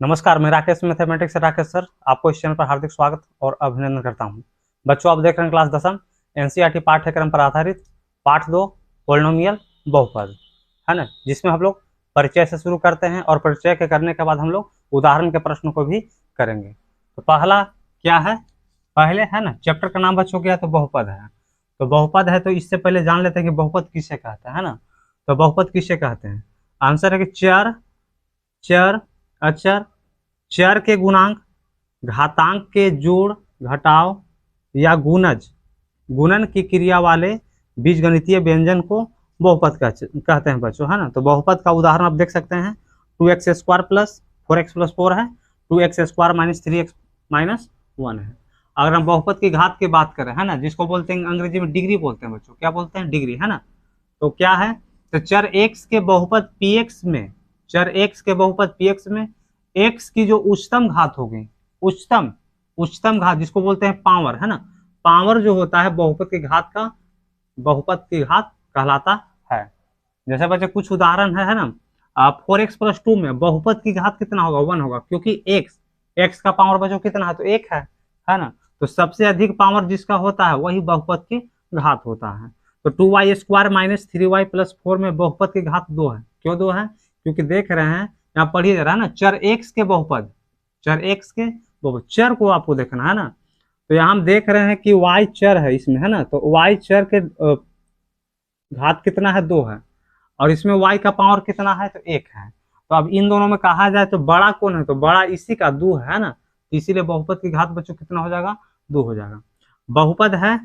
नमस्कार, मैं राकेश मैथमेटिक्स से राकेश सर आपको इस चैनल पर हार्दिक स्वागत और अभिनंदन करता हूं। बच्चों, आप देख रहे हैं क्लास 10वीं एनसीईआरटी पाठ्यक्रम पर आधारित पाठ 2 पॉलिनोमियल बहुपद, है ना, जिसमें हम लोग परिचय से शुरू करते हैं और परिचय के करने के बाद हम लोग उदाहरण के प्रश्नों को भी करेंगे। तो पहला क्या है, पहले है ना, चैप्टर का नाम बच्चों क्या है, तो बहुपद है। तो बहुपद है तो इससे पहले जान लेते हैं कि बहुपद किसे कहते हैं, है ना। तो बहुपद किसे कहते हैं, आंसर है कि चर, चर, अचर, चर के गुणांक, घातांक के जोड़ घटाव या गुणज गुणन की क्रिया वाले बीजगणितीय व्यंजन को बहुपद कहते हैं बच्चों, है ना। तो बहुपद का उदाहरण आप देख सकते हैं, 2x² प्लस 4x प्लस 4 है, 2x² माइनस 3x माइनस 1 है। अगर हम बहुपद की घात की बात करें, है ना, जिसको बोलते हैं अंग्रेजी में डिग्री बोलते हैं बच्चों, क्या बोलते हैं, डिग्री, है ना। तो क्या है, तो चर x के बहुपद px में, चर x के बहुपद px में x की जो उच्चतम घात होगी, उच्चतम उच्चतम घात जिसको बोलते हैं पावर, है ना, पावर जो होता है बहुपद की घात का, बहुपद की घात कहलाता है। जैसे बच्चे कुछ उदाहरण है ना, 4x प्लस 2 में बहुपद की घात कितना होगा, 1 होगा, क्योंकि x का पावर बच्चों कितना है, तो 1 है ना। तो सबसे अधिक पावर जिसका होता है वही बहुपद की घात होता है। तो 2y² माइनस 3y प्लस 4 में बहुपद की घात 2 है। क्यों 2 है, क्योंकि देख रहे हैं यहाँ पढ़िए जरा, है ना, चर x के बहुपद, चर x के बहुपद, चर को आपको देखना है ना। तो यहाँ हम देख रहे हैं कि y चर है इसमें, है ना, तो y चर के घात कितना है, 2 है, और इसमें y का पावर कितना है, तो 1 है। तो अब इन दोनों में कहा जाए तो बड़ा कौन है, तो बड़ा इसी का 2 है ना, तो इसीलिए बहुपद की घात बच्चों कितना हो जाएगा, 2 हो जाएगा। बहुपद है,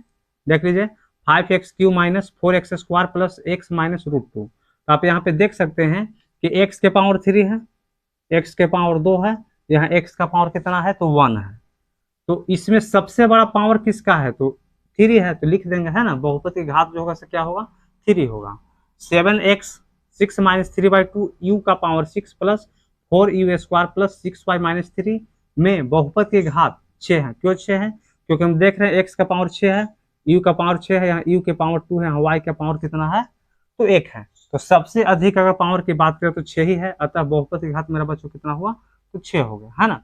देख लीजिए, 5x³ minus 4x² plus x minus √2। तो आप यहाँ पे देख सकते हैं कि x के पावर 3 है, x के पावर 2 है, यहाँ x का पावर कितना है, तो 1 है। तो इसमें सबसे बड़ा पावर किसका है, तो 3 है, तो लिख देंगे, है ना, बहुपद की घात जो होगा से क्या होगा, 3 होगा। 7x 6 माइनस 3/2 u का power 6 plus 4u² plus 6y minus 3 में बहुपद की घात 6 है। क्यों 6 है, क्योंकि हम देख रहे हैं x का पावर 6 है, u का पावर 6 है, यहाँ u के पावर 2 है, यहाँ y का पावर कितना है, तो 1 है। तो सबसे अधिक अगर पावर की बात करें तो 6 ही है, अतः बहुपद की घात मेरा बच्चों कितना हुआ, तो 6 हो गया, है ना।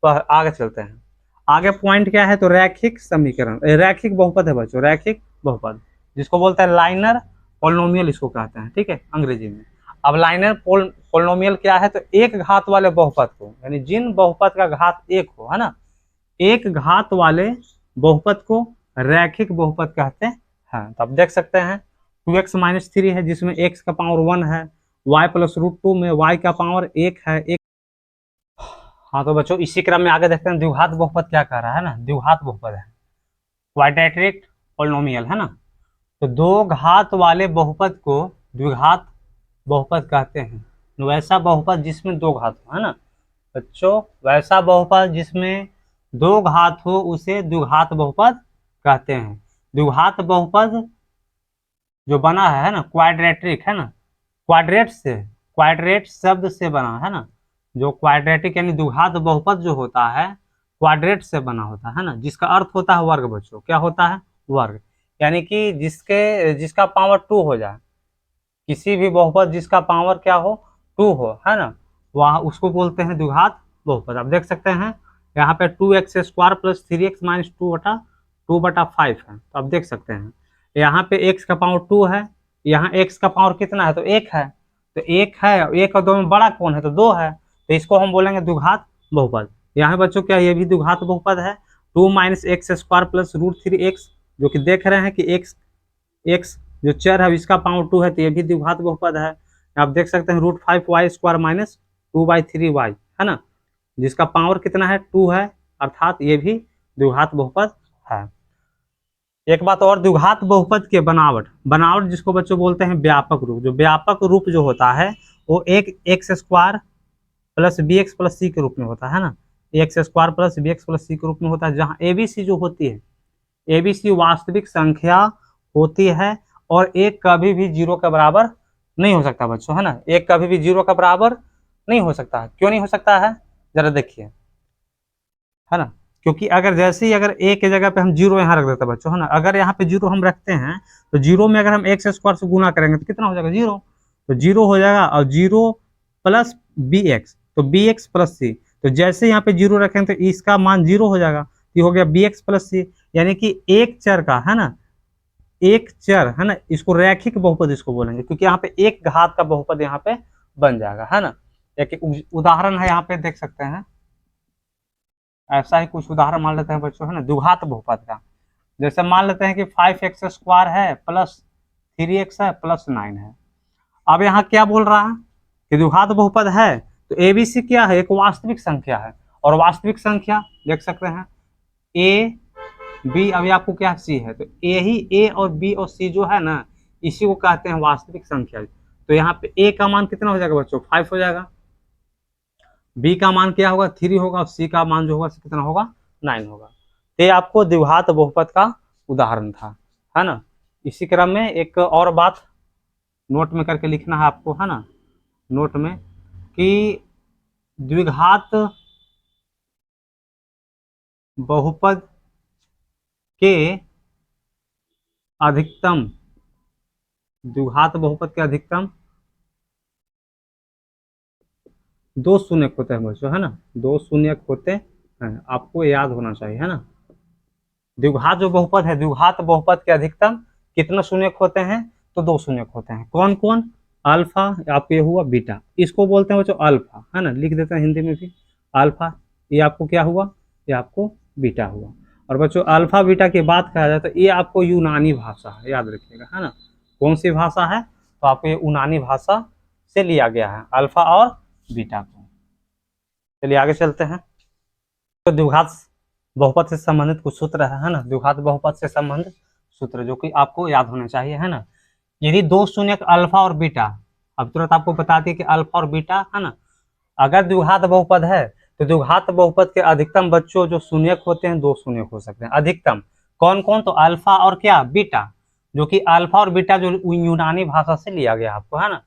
तो आगे चलते हैं, आगे पॉइंट क्या है, तो रैखिक समीकरण, रैखिक बहुपद है बच्चों, रैखिक बहुपद जिसको बोलते हैं लाइनर पोलिनोमियल, इसको कहते हैं, ठीक है, अंग्रेजी में। अब लाइनर पोलिनोमियल क्या है, तो एक घात वाले बहुपद को, यानी जिन बहुपद का घात 1 हो, है ना, एक घात वाले बहुपद को रैखिक बहुपद कहते हैं। तो आप देख सकते हैं 2x माइनस 3 है, जिसमें x का पावर 1 है, y प्लस √2 में y का पावर 1 है, 1। हाँ, तो बच्चों इसी क्रम में आगे देखते हैं द्विघात बहुपद क्या कह रहा है ना, द्विघात बहुपद है क्वाड्रेटिक पोलिनोमियल, है ना। तो दो घात वाले बहुपद को द्विघात बहुपद कहते हैं। वैसा बहुपद जिसमें दो घात हो, है ना बच्चों, वैसा बहुपद जिसमें दो घात हो उसे द्विघात बहुपद कहते हैं। द्विघात बहुपद जो बना है ना, क्वाड्रेटिक, है ना, क्वाड्रेट से, क्वाड्रेट शब्द से बना है ना, जो क्वाड्रेटिक यानी द्विघात बहुपद जो होता है क्वाड्रेट से बना होता है ना, जिसका अर्थ होता है वर्ग बच्चों, क्या होता है, वर्ग, यानी कि जिसका पावर 2 हो जाए, किसी भी बहुपद जिसका पावर क्या हो, 2 हो, है ना, वह उसको बोलते हैं द्विघात बहुपद। आप देख सकते हैं यहाँ पे 2x² प्लस 3x माइनस 2/5 है। तो आप देख सकते हैं यहाँ पे x का पावर 2 है, यहाँ x का पावर कितना है, तो 1 है, तो 1 है, 1 और 2 में बड़ा कौन है, तो 2 है, तो इसको हम बोलेंगे द्विघात बहुपद। यहाँ बच्चों क्या, ये भी द्विघात बहुपद है, 2 माइनस x² प्लस √3x, जो कि देख रहे हैं कि x जो चर है इसका पावर 2 है, तो ये भी द्विघात बहुपद है। आप देख सकते हैं √5y² माइनस 2/3y, है ना, जिसका पावर कितना है, 2 है, अर्थात ये भी द्विघात बहुपद है। एक बात और, द्विघात बहुपद के बनावट जिसको बच्चों बोलते हैं व्यापक रूप, जो व्यापक रूप जो होता है वो एक x² plus bx plus c के रूप में होता है ना, x² plus bx plus c के रूप में होता है, जहाँ abc जो होती है, abc वास्तविक संख्या होती है और एक कभी भी 0 के बराबर नहीं हो सकता बच्चों, है ना, एक कभी भी 0 का बराबर नहीं हो सकता। क्यों नहीं हो सकता है, जरा देखिए, है ना, क्योंकि अगर जैसे ही अगर a के जगह पे हम 0 यहाँ रख देते हैं बच्चों, है ना, अगर यहाँ पे 0 हम रखते हैं तो 0 में अगर हम x² से गुना करेंगे तो कितना हो जाएगा, 0, तो 0 हो जाएगा, और 0 प्लस bx, तो bx प्लस c, तो जैसे यहाँ पे जीरो रखेंगे तो इसका मान जीरो हो जाएगा, ये हो गया बी एक्स प्लस सी, यानी कि एक चर का है ना, एक चर है ना, इसको रैखिक बहुपद इसको बोलेंगे, क्योंकि यहाँ पे एक घात का बहुपद यहाँ पे बन जाएगा है ना। एक उदाहरण है यहाँ पे देख सकते हैं, ऐसा ही कुछ उदाहरण मान लेते हैं बच्चों है ना, द्विघात बहुपद का। जैसे मान लेते हैं कि 5x² है प्लस 3x है प्लस 9 है। अब यहाँ क्या बोल रहा है कि द्विघात बहुपद है, तो एबीसी क्या है, एक वास्तविक संख्या है, और वास्तविक संख्या देख सकते हैं ए बी, अभी आपको क्या सी है, तो ए ही, ए और बी और सी जो है ना, इसी को कहते हैं वास्तविक संख्या। तो यहाँ पे ए का मान कितना हो जाएगा बच्चों, 5 हो जाएगा, बी का मान क्या होगा, 3 होगा, और सी का मान जो होगा कितना होगा, 9 होगा। तो ये आपको द्विघात बहुपद का उदाहरण था है ना। इसी क्रम में एक और बात नोट में करके लिखना है आपको है ना, नोट में, कि द्विघात बहुपद के अधिकतम, द्विघात बहुपद के अधिकतम दो शून्यक होते हैं बच्चों है ना, दो शून्यक होते हैं, आपको याद होना चाहिए है ना। द्विघात जो बहुपद है, द्विघात बहुपद के अधिकतम कितने शून्यक होते हैं, तो दो शून्यक होते हैं। कौन कौन, अल्फा, आपको ये हुआ बीटा, इसको बोलते हैं बच्चों अल्फा है ना, लिख देते हैं हिंदी में भी अल्फा, ये आपको क्या हुआ, ये आपको बीटा हुआ। और बच्चों अल्फा बीटा की बात कहा जाए तो ये आपको यूनानी भाषा है, याद रखिएगा है ना। कौन सी भाषा है, तो आपको ये यूनानी भाषा से लिया गया है अल्फा और बीटा को। चलिए आगे चलते हैं। तो द्विघात बहुपद से संबंधित कुछ सूत्र है ना, द्विघात बहुपद से संबंधित सूत्र जो कि आपको याद होने चाहिए है ना। यदि दो शून्यक अल्फा और बीटा, अब तुरंत आपको बता दिए कि अल्फा और बीटा है ना, अगर द्विघात बहुपद है तो द्विघात बहुपद के अधिकतम बच्चों जो शून्यक होते हैं, दो शून्यक हो सकते हैं अधिकतम। कौन कौन, तो अल्फा और क्या, बीटा, जो कि अल्फा और बीटा जो यूनानी भाषा से लिया गया आपको है ना।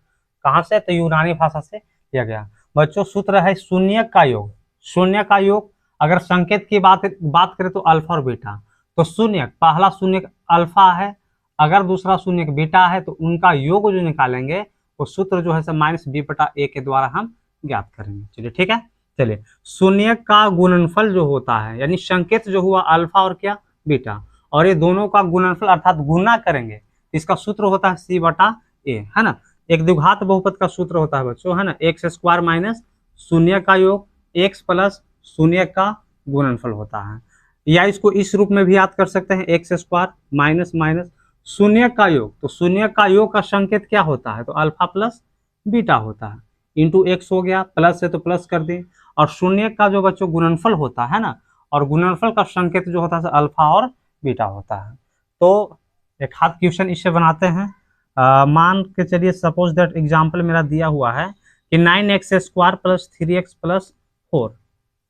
कहाँ से, तो यूनानी भाषा से लिया गया बच्चों। सूत्र है शून्यक का योग, शून्यक का योग, अगर संकेत की बात करें तो अल्फा और बीटा, तो शून्यक, पहला शून्यक अल्फा है, अगर दूसरा शून्यक बीटा है, तो उनका योग जो निकालेंगे वो सूत्र जो है -b/a के द्वारा हम ज्ञात करेंगे। चलिए ठीक है। चलिए शून्यक का गुणनफल जो होता है, यानी संकेत जो हुआ अल्फा और क्या, बीटा, और ये दोनों का गुणनफल अर्थात गुना करेंगे, इसका सूत्र होता है c/a है ना। एक द्विघात बहुपद का सूत्र होता है बच्चों है ना, x² माइनस शून्य का योग x प्लस शून्य का गुणनफल होता है। या इसको इस रूप में भी याद कर सकते हैं, x² माइनस माइनस शून्य का योग, तो शून्य का योग का संकेत क्या होता है, तो अल्फा प्लस बीटा होता है, इंटू x हो गया, प्लस है तो प्लस कर दिए, और शून्य का जो बच्चों गुणनफल होता है ना, और गुणनफल का संकेत जो होता है अल्फा और बीटा होता है। तो एक हाथ क्वेश्चन इससे बनाते हैं। मान के चलिए सपोज दैट एग्जाम्पल मेरा दिया हुआ है कि 9x² प्लस 3x प्लस 4,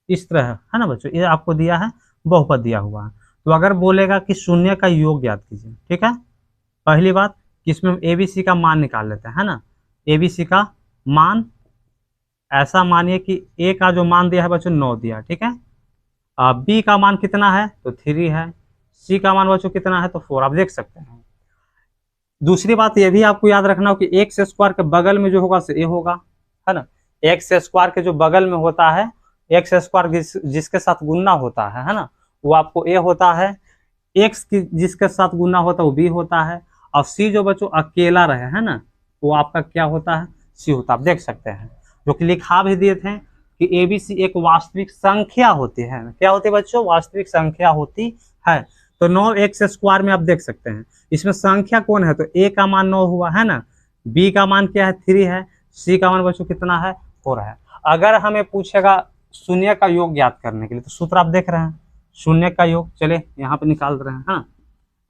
इस तरह है ना बच्चों, ये आपको दिया है, बहुपद दिया हुआ है। तो अगर बोलेगा कि शून्य का योग ज्ञात कीजिए, ठीक है, पहली बात कि इसमें हम एबीसी का मान निकाल लेते हैं है ना। एबीसी का मान, ऐसा मानिए कि ए का जो मान दिया है बच्चों 9 दिया, ठीक है, बी का मान कितना है, तो 3 है, सी का मान बच्चों कितना है, तो 4, आप देख सकते हैं। दूसरी बात यह भी आपको याद रखना हो कि x² के बगल में जो होगा ए होगा है ना, x² के जो बगल में होता है, x² जिसके साथ गुना होता है ना, वो आपको ए होता है, x की जिसके साथ गुना होता है वो बी होता है, और सी जो बच्चों अकेला रहे है ना, वो आपका क्या होता है, सी होता है। आप देख सकते हैं जो कि लिखा भी दिए थे कि एबीसी एक वास्तविक संख्या होती है, क्या होती है बच्चों, वास्तविक संख्या होती है। तो 9x² में आप देख सकते हैं इसमें संख्या कौन है, तो a का मान 9 हुआ है ना, b का मान क्या है, 3 है, c का मान बच्चों कितना है, 4 है। अगर हमें पूछेगा शून्य का योग ज्ञात करने के लिए, तो सूत्र आप देख रहे हैं शून्य का योग, चले यहाँ पे निकाल रहे हैं हाँ।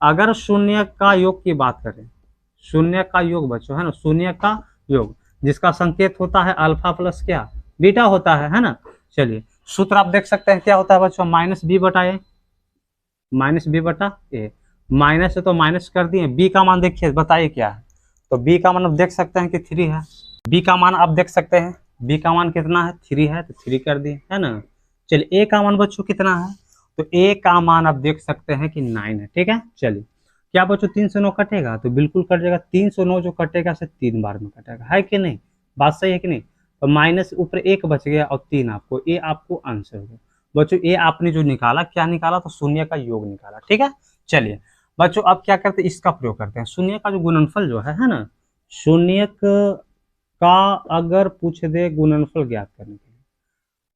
अगर शून्य का योग की बात करें, शून्य का योग बच्चों है ना, शून्य का योग जिसका संकेत होता है अल्फा प्लस क्या, बीटा होता है ना। चलिए सूत्र आप देख सकते हैं क्या होता है बच्चों, -b/a, -b/a, माइनस है तो माइनस कर दिए, बी का मान देखिए बताइए क्या है, तो बी का मान आप देख सकते हैं कि 3 है, बी का मान आप देख सकते हैं, बी का मान कितना है, 3 है, तो 3 कर दिए है ना। चलिए ए का मान बच्चों कितना है, तो ए का मान आप देख सकते हैं कि 9 है, ठीक है। चलिए क्या बच्चों 3 से 9 कटेगा, तो बिल्कुल कट जाएगा, 309 जो कटेगा से 3 बार में कटेगा, है कि नहीं, बात सही है कि नहीं। तो माइनस ऊपर 1 बच गया और 3 आपको, ये आपको आंसर हो गया बच्चों। ये आपने जो निकाला, क्या निकाला, तो शून्य का योग निकाला। ठीक है, चलिए बच्चों अब क्या करते हैं, इसका प्रयोग करते हैं। शून्य का जो गुणनफल जो है ना, शून्य का अगर पूछ दे गुणनफल ज्ञात करने के लिए,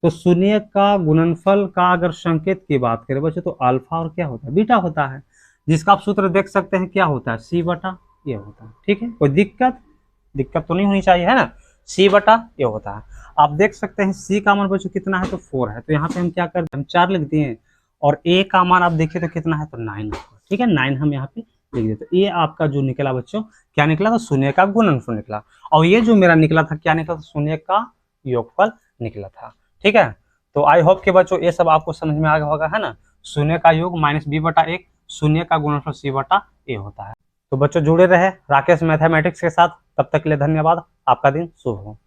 तो शून्य का गुणनफल का अगर संकेत की बात करें बच्चों, तो अल्फा और क्या होता है, बीटा होता है, जिसका आप सूत्र देख सकते हैं, क्या होता है, सी बटा ये होता है। ठीक है, कोई दिक्कत तो नहीं होनी चाहिए, है ना, सी बटा ये होता है। आप देख सकते हैं सी का मान बच्चों कितना है, तो 4 है, तो यहाँ पे हम क्या करते हैं, हम 4 लिख दिए, और ए का मान आप देखिए तो कितना है, तो 9। ठीक है, 9 हम यहाँ पे लिख देते। ये आपका जो निकला बच्चों, क्या निकला, तो शून्य का गुणनफल निकला। और ये जो मेरा निकला था, क्या निकला, तो शून्य का योगफल निकला था। ठीक है, तो आई होप कि बच्चों ये सब आपको समझ में आ गया होगा, है ना। शून्य का योग माइनस बी बटा 1, शून्य का गुणनफल सी बटा ए होता है। तो बच्चों जुड़े रहे राकेश मैथमेटिक्स के साथ, तब तक के लिए धन्यवाद। आपका दिन शुभ हो।